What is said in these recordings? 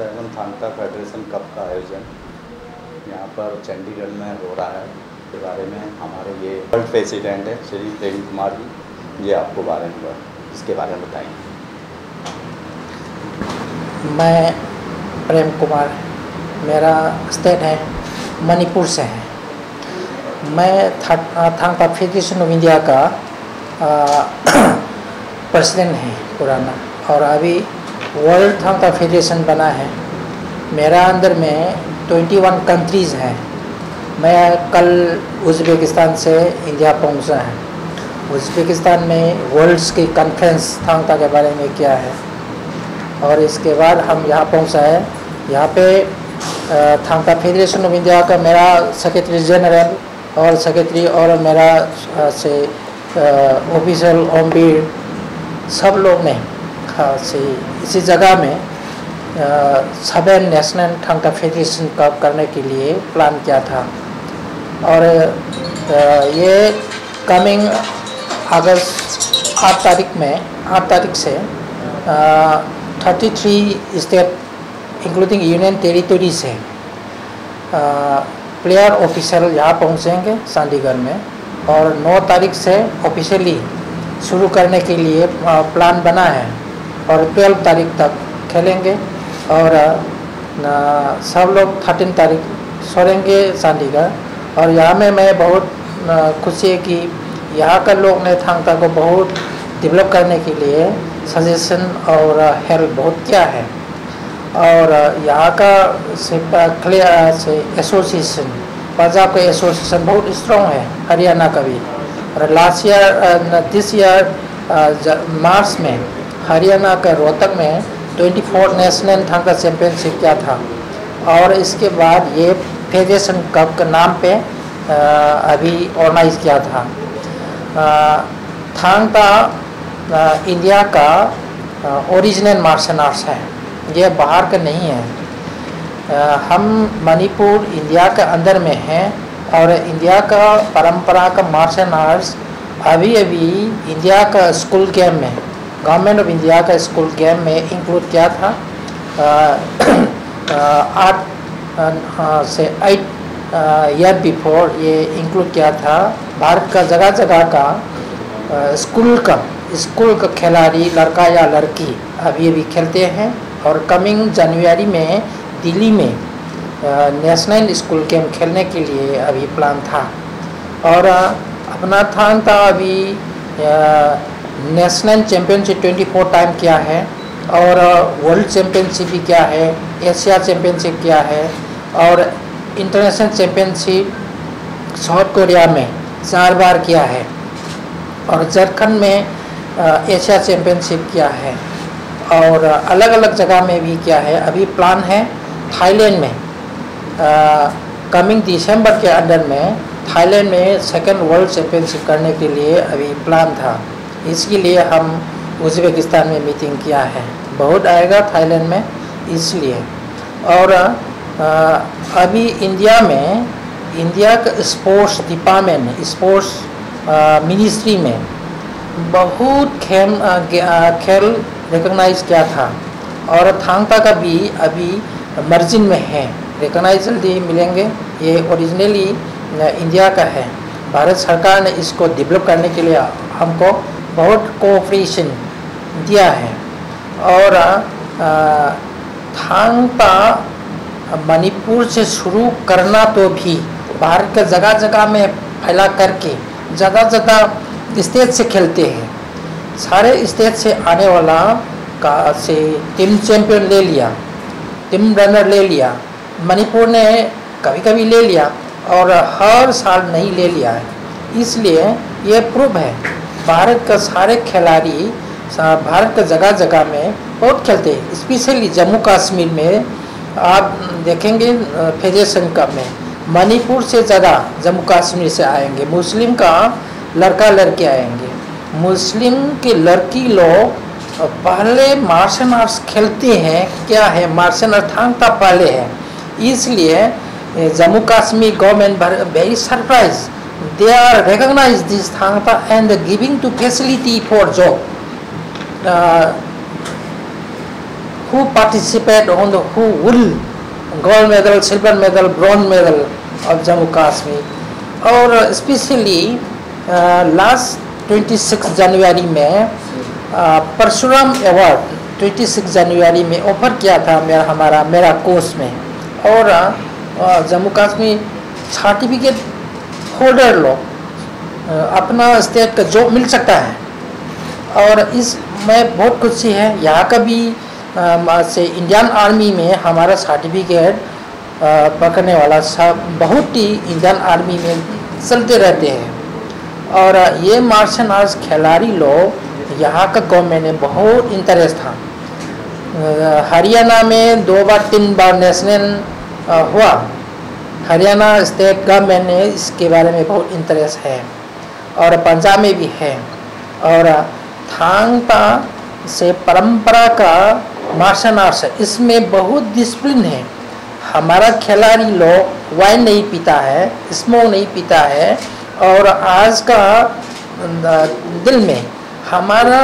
7 Thangta federation cup का आयोजन यहाँ पर चंडीगढ़ में हो रहा है। इसके बारे में हमारे ये वर्ल्ड प्रेसिडेंट है श्री प्रेम कुमार जी, ये आपको इसके बारे में बताएंगे। मैं प्रेम कुमार, मेरा स्टेट है मणिपुर से है। मैं थांगता फेडरेशन ऑफ इंडिया का प्रेसिडेंट है पुराना, और अभी वर्ल्ड थांगता फेडरेशन बना है। मेरा अंदर में 21 कंट्रीज़ हैं। मैं कल उज़्बेकिस्तान से इंडिया पहुंचा है। उज़्बेकिस्तान में वर्ल्ड्स की कॉन्फ्रेंस थांगता के बारे में किया है, और इसके बाद हम यहाँ पहुंचा है। यहाँ पे थांगता फेडरेशन ऑफ इंडिया का मेरा सेक्रेटरी जनरल और सेक्रेटरी और मेरा से ऑफिशियल ओमबीर सब लोग ने इसी जगह में 7 नेशनल थांगता फेडरेशन कप करने के लिए प्लान किया था। और ये कमिंग अगस्त 8 तारीख से 33 स्टेट इंक्लूडिंग यूनियन टेरिटरी से प्लेयर ऑफिशियल यहाँ पहुँचेंगे चंडीगढ़ में, और 9 तारीख से ऑफिशियली शुरू करने के लिए प्लान बना है, और 12 तारीख तक खेलेंगे। और सब लोग 13 तारीख छोड़ेंगे चंडीगढ़। और यहाँ में मैं बहुत खुशी है कि यहाँ का लोग ने थांगता को बहुत डेवलप करने के लिए सजेशन और हेल्प बहुत किया है। और यहाँ का से एसोसिएशन, पंजाब का एसोसिएशन बहुत स्ट्रॉन्ग है, हरियाणा का भी। और last year this year March में हरियाणा का रोहतक में 24 नेशनल थांगता चैम्पियनशिप किया था। और इसके बाद ये फेडरेशन कप के नाम पे अभी ऑर्गेनाइज किया था। थांगता इंडिया का ओरिजिनल मार्शल आर्ट्स है, ये बाहर का नहीं है। हम मणिपुर इंडिया के अंदर में हैं, और इंडिया का परंपरा का मार्शल आर्ट्स अभी इंडिया का स्कूल गेम में, गवर्नमेंट ऑफ इंडिया का स्कूल गेम में इंक्लूड किया था। 8 से 8 ईयर बिफोर ये इंक्लूड किया था। भारत का जगह जगह का स्कूल का खिलाड़ी, लड़का या लड़की अभी खेलते हैं। और कमिंग जनवरी में दिल्ली में नेशनल स्कूल गेम खेलने के लिए अभी प्लान था। और अपना थांगता अभी नेशनल चैम्पियनशिप 24 टाइम किया है, और वर्ल्ड चैम्पियनशिप भी किया है, एशिया चैम्पियनशिप किया है, और इंटरनेशनल चैम्पियनशिप साउथ कोरिया में 4 बार किया है, और झारखंड में एशिया चैम्पियनशिप किया है, और अलग अलग जगह में भी किया है। अभी प्लान है थाईलैंड में कमिंग दिसंबर के अंदर में थाईलैंड में 2nd वर्ल्ड चैम्पियनशिप करने के लिए अभी प्लान था। इसके लिए हम उज़्बेकिस्तान में मीटिंग किया है, बहुत आएगा थाईलैंड में इसलिए। और अभी इंडिया में इंडिया का स्पोर्ट्स डिपार्टमेंट, स्पोर्ट्स मिनिस्ट्री में बहुत खेल रिकॉग्नाइज किया था, और थांगता का भी अभी मार्जिन में है, रिकॉग्नाइज जल्दी मिलेंगे। ये ओरिजिनली इंडिया का है। भारत सरकार ने इसको डेवलप करने के लिए हमको बहुत कोऑपरेशन दिया है। और थांगता मणिपुर से शुरू करना तो भी भारत का जगह जगह में फैला करके ज़्यादा स्टेट से खेलते हैं। सारे स्टेट से आने वाला का से टीम चैंपियन ले लिया, टीम रनर ले लिया। मणिपुर ने कभी कभी ले लिया, और हर साल नहीं ले लिया है। इसलिए ये प्रूफ है भारत का सारे खिलाड़ी भारत का जगह जगह में बहुत खेलते हैं। स्पेशली जम्मू कश्मीर में आप देखेंगे फेडरेशन कप में मणिपुर से ज़्यादा जम्मू कश्मीर से आएंगे। मुस्लिम का लड़का लड़के आएंगे। मुस्लिम के लड़की लोग पहले मार्शल आर्ट्स खेलते हैं। क्या है मार्शल आर्ट थांगता पहले है, इसलिए Jammu Kashmir government very surprise, they are recognize this Thangta and giving to facility for job who participate on the who will gold medal, silver medal, bronze medal of Jammu Kashmir. और specially last 26 जनवरी में Parshuram award 26 जनवरी में offer किया था मेरा course में, और Jammu Kashmir certificate holder लोग अपना स्टेट का जॉब मिल सकता है। और इसमें बहुत खुशी है। यहाँ का भी से इंडियन आर्मी में हमारा सर्टिफिकेट पकड़ने वाला सब बहुत ही इंडियन आर्मी में चलते रहते हैं। और ये मार्शल आर्ट्स खिलाड़ी लोग यहाँ का गवर्नमेंट में बहुत इंटरेस्ट था। हरियाणा में 2 बार 3 बार नेशनल हुआ। हरियाणा स्टेट गवर्नमेंट ने इसके बारे में बहुत इंटरेस्ट है, और पंजाब में भी है। और थांग ता से परंपरा का मार्शल आर्ट्स है, इसमें बहुत डिसिप्लिन है। हमारा खिलाड़ी लोग वाइन नहीं पीता है, स्मोक नहीं पीता है। और आज का दिल में हमारा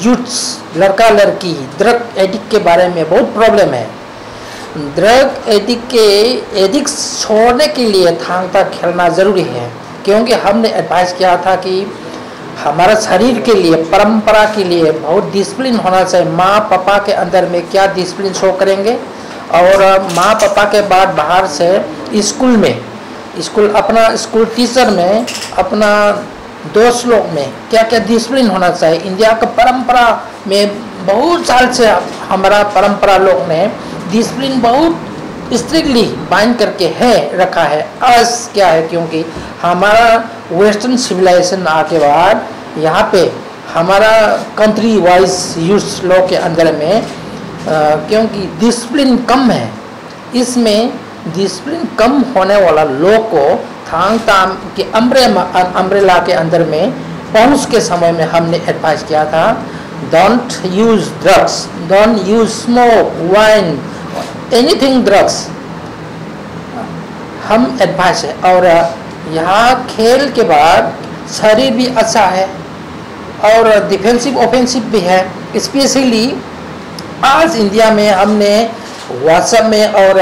यूथ्स लड़का लड़की ड्रग एडिक्ट के बारे में बहुत प्रॉब्लम है। ड्रग एडिक्ट छोड़ने के लिए थांग ता खेलना ज़रूरी है, क्योंकि हमने एडवाइस किया था कि हमारा शरीर के लिए, परंपरा के लिए बहुत डिसिप्लिन होना चाहिए। माँ पापा के अंदर में क्या डिसिप्लिन शो करेंगे, और माँ पापा के बाद बाहर से अपना स्कूल टीचर में, अपना दोस्त लोग में क्या क्या डिसिप्लिन होना चाहिए। इंडिया का परंपरा में बहुत साल से हमारा परंपरा लोग ने डिसिप्लिन बहुत स्ट्रिक्टली बाइंड करके रखा है। आज क्या है, क्योंकि हमारा वेस्टर्न सिविलाइजेशन आके बाद यहाँ पे हमारा कंट्री वाइज यूथ लोग के अंदर में क्योंकि डिसिप्लिन कम है, इसमें डिसिप्लिन कम होने वाला लोग को थांग ताम के अम्ब्रेला के अंदर में पहुँच के समय में हमने एडवाइस किया था, don't use drugs, don't use smoke, wine, anything drugs, हम एडवाइस है। और यहाँ खेल के बाद शरीर भी अच्छा है और डिफेंसिव ऑफेंसिव भी है। स्पेशली आज इंडिया में हमने व्हाट्सएप में और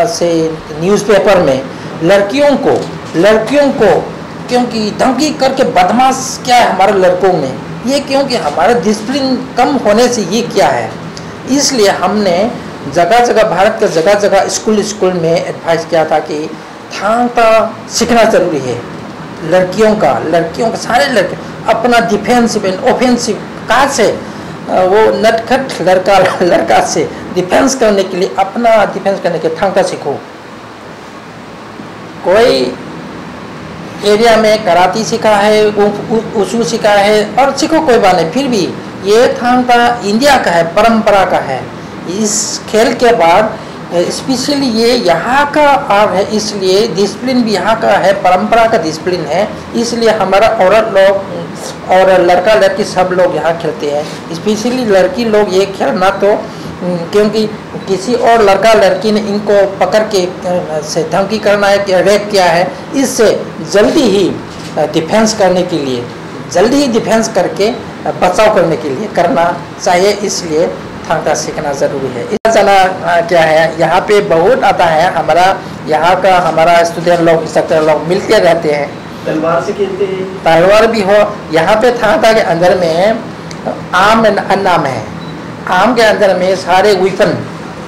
से न्यूज़पेपर में लड़कियों को क्योंकि धमकी करके बदमाश क्या है हमारे लड़कों ने, ये क्योंकि हमारा डिसिप्लिन कम होने से ये क्या है। इसलिए हमने जगह जगह भारत के जगह जगह स्कूल में एडवाइस किया था कि थांग ता सीखना ज़रूरी है। लड़कियों का सारे लड़के अपना डिफेंसिव एंड ऑफेंसिव कहाँ से वो नटखट लड़का से डिफेंस करने के लिए, अपना डिफेंस करने के थांग ता सीखो। कोई एरिया में कराती सीखा है, उशू सीखा है और सीखो, कोई बात नहीं, फिर भी ये थांग ता इंडिया का है, परंपरा का है। इस खेल के बाद स्पेशली ये यहाँ का आर्ट है, इसलिए डिसिप्लिन भी यहाँ का है, परंपरा का डिसिप्लिन है। इसलिए हमारा औरत लोग और लड़का लड़की सब लोग यहाँ खेलते हैं। स्पेशली लड़की लोग ये खेलना तो क्योंकि किसी और लड़का लड़की ने इनको पकड़ के से धमकी करना है कि रेप किया है, इससे जल्दी ही डिफेंस करने के लिए, जल्दी ही डिफेंस करके बचाव करने के लिए करना चाहिए। इसलिए थांग ता सीखना ज़रूरी है। इस जना क्या है, यहाँ पे बहुत आता है, हमारा स्टूडेंट लोग, इंस्ट्रक्टर लोग मिलते रहते हैं। तलवार से खेलते हैं, तलवार भी हो। यहाँ पे थांग ता के अंदर में आम अन्नाम है, आम के अंदर में सारे वेपन,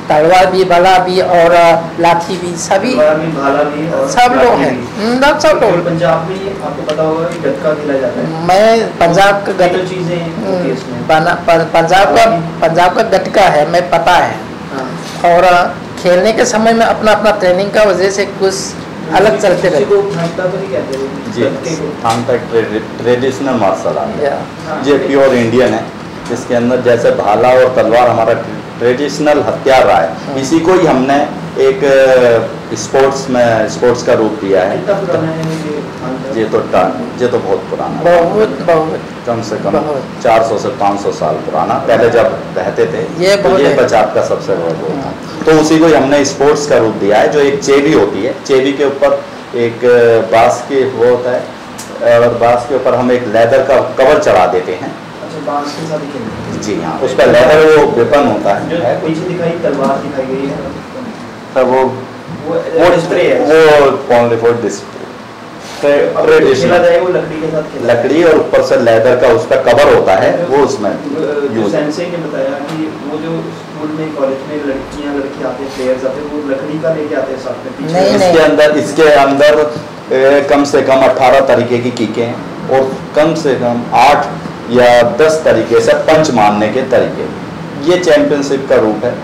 तलवार भी, भाला भी और लाठी भी, सभी भाला भी और सब लोग हैं, सब लोग। पंजाब में आपको पता होगा कि गटका खेला जाता है। मैं पंजाब का पंजाब का गटका है, मैं पता है। हाँ। और खेलने के समय में अपना ट्रेनिंग का वजह से कुछ अलग चलते रहते। जी, थांग ता ट्रेडिशनल मार्शल आर्ट है, ये प्योर इंडियन है। इसके अंदर जैसे भाला और तलवार हमारा ट्रेडिशनल हथियार रहा है, इसी को ही हमने एक स्पोर्ट्स का रूप दिया है। ये तो बहुत पुराना, बहुत कम से कम 400 से 500 साल पुराना, पहले जब रहते थे ये पंजाब का सबसे बड़ा वो था। तो उसी को ही हमने स्पोर्ट्स का रूप दिया है। जो एक चेवी होती है, चेवी के ऊपर एक बांस के वो होता है, और बांस के ऊपर हम एक लेदर का कवर चढ़ा देते हैं। बांस के साथ जी हाँ, उस पर लेदर वो वेपन होता जो है। पीछे दिखाई तलवार दिखाई गई है सर वो डिस्प्ले है। वो ओनली फॉर डिस्प्ले खेला ट्रेडिशनल जाए वो लकड़ी के साथ खेला लकड़ी और ऊपर से लेदर का उसका कवर होता है, वो उसमें जो यूज। सेंसे ने बताया कि वो जो स्कूल में कॉलेज में लड़के आते हैं प्लेयर्स आते हैं वो लकड़ी का लेके आते हैं साथ में पीछे। नहीं, इसके अंदर कम से कम 18 तरीके की किकें हैं और कम से कम 8 या 10 तरीके से पंच मारने के तरीके। ये चैंपियनशिप का रूप है।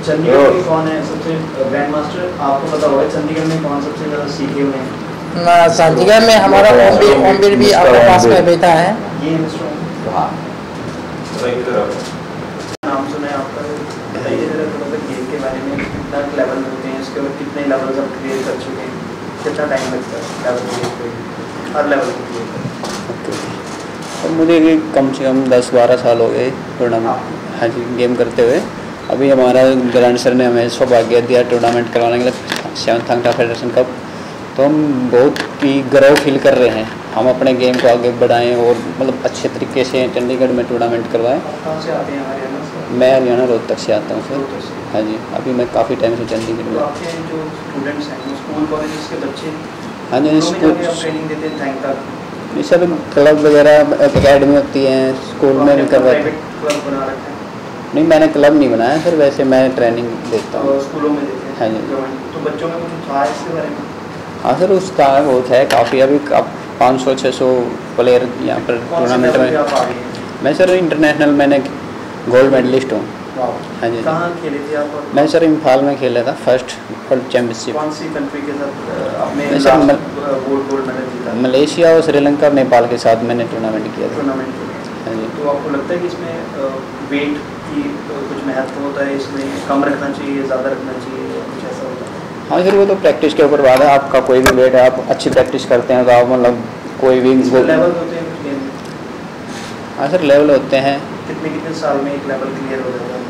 चंडीगढ़ में कौन है सबसे ग्रैंड मास्टर? आपको पता होगा चंडीगढ़ में कौन सबसे ज़्यादा सीखे हुए हैं? चंडीगढ़ में हमारा ओमवीर भी आपके पास में बैठा है। ये मिस्टर हाँ, नाम सुना है आपका, बताइए जरा थोड़ा सा गेम के बारे में। कितना लेवल होते हैं इसके और कितने लेवल्स आप क्लियर कर चुके हैं? कितना टाइम लगता है लेवल क्लियर पे, हर लेवल को क्लियर करने? अब मुझे ये कम से कम 10-12 साल हो गए टूर्नामेंट, हाँ जी, गेम करते हुए। अभी हमारा ग्रैंड सर ने हमें सौभाग्य दिया टूर्नामेंट करवाने के लिए, 7th थांगटा फेडरेशन कप। तो हम बहुत ही गर्व फील कर रहे हैं, हम अपने गेम को आगे बढ़ाएं और मतलब अच्छे तरीके से चंडीगढ़ में टूर्नामेंट करवाएं। कहाँ से आते हैं हरियाणा से? मैं हरियाणा रोहतक से आता हूँ सर। हाँ जी, अभी मैं काफ़ी टाइम से चंडीगढ़ तो में। आपके जो स्टूडेंट्स हैं वो स्कूल कॉलेज के बच्चे हाँ जी, स्कूल में आप ट्रेनिंग देते हैं थैंक तक? ये सब क्लब वगैरह एकेडमी होती हैं, स्कूल में भी करवाते हैं। क्लब बना रखा है? नहीं, मैंने क्लब नहीं बनाया सर, वैसे मैं ट्रेनिंग देता हूँ। और स्कूलों में देते हैं? हाँ जी। तो बच्चों में कुछ था इसके बारे में? हाँ सर, उसका बहुत है काफ़ी। अभी 500-600 प्लेयर यहाँ पर कौन से टूर्नामेंट लेवल पे में। आप आ गए हैं? मैं सर इंटरनेशनल, मैंने गोल्ड मेडलिस्ट हूँ। वाह। हाँ जी। कहाँ खेले थे आप? मैं सर इम्फाल में खेला था, फर्स्ट वर्ल्ड चैम्पियनशिप। कौन सी कंट्री के साथ आपने मैं सर गोल्ड मेडल जीता? मलेशिया और श्रीलंका, नेपाल के साथ मैंने टूर्नामेंट किया था। टूर्नामेंट के लिए। हाँ जी। तो आपको लगता है कि इसमें वेट की कुछ महत्व होता है, इसमें कम रखना चाहिए, ज़्यादा रखना चाहिए, या कुछ ऐसा होता है? हाँ सर, वो तो प्रैक्टिस के ऊपर बात है। आपका कोई भी वेट है, आप अच्छी प्रैक्टिस करते हैं तो आप मतलब कोई भी लेवल होते हैं कुछ गेम में? हाँ सर, लेवल होते हैं। कितने साल में एक लेवल क्लियर हो जाता है?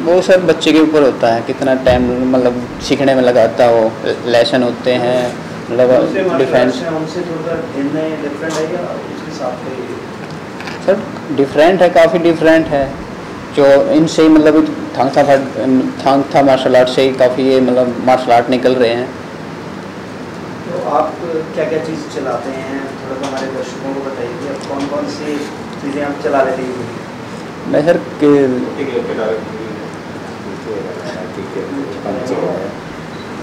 वो सर बच्चे के ऊपर होता है, कितना टाइम मतलब सीखने में लगाता है। वो लेसन होते हैं, मतलब डिफेंस। उनसे थोड़ा भिन्न है, डिफरेंट है या उसके साथ है? सर डिफरेंट है, काफ़ी डिफरेंट है। जो इनसे ही मतलब थांगथा मार्शल आर्ट से ही काफ़ी ये मतलब मार्शल आर्ट निकल रहे हैं। तो आप क्या क्या चीज़ चलाते हैं, थोड़ा सा हमारे दर्शकों को बताइए कि आप कौन कौन सी चीज़ें आप चला लेते हैं? मैं सर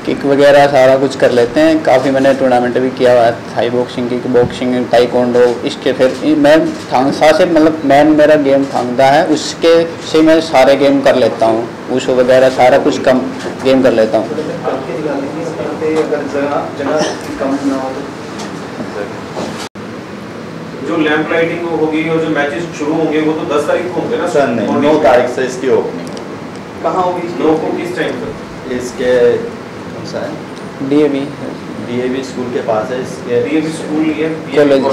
किक वगैरह सारा कुछ कर लेते हैं। काफ़ी मैंने टूर्नामेंट भी किया हुआ है, Thai boxing, kick boxing, taekwondo. इसके फिर मैं थांगसा से मतलब मेन मेरा गेम थांगदा है, उसके से मैं सारे गेम कर लेता हूँ। वुशु वगैरह सारा कुछ कम गेम कर लेता हूँ। अगर जगह कम ना हो तो जो लैंप लाइटिंग होगी और जो मैचेस शुरू होंगे वो तो 10 तारीख को होंगे ना सर? नहीं, 9 तारीख से इसकी ओपनिंग। कहाँ होगी? लोगों को किस टाइम पर? इसके कौन सा है? DAV DAV स्कूल के पास है इसके। DAV स्कूल ये कॉलेज।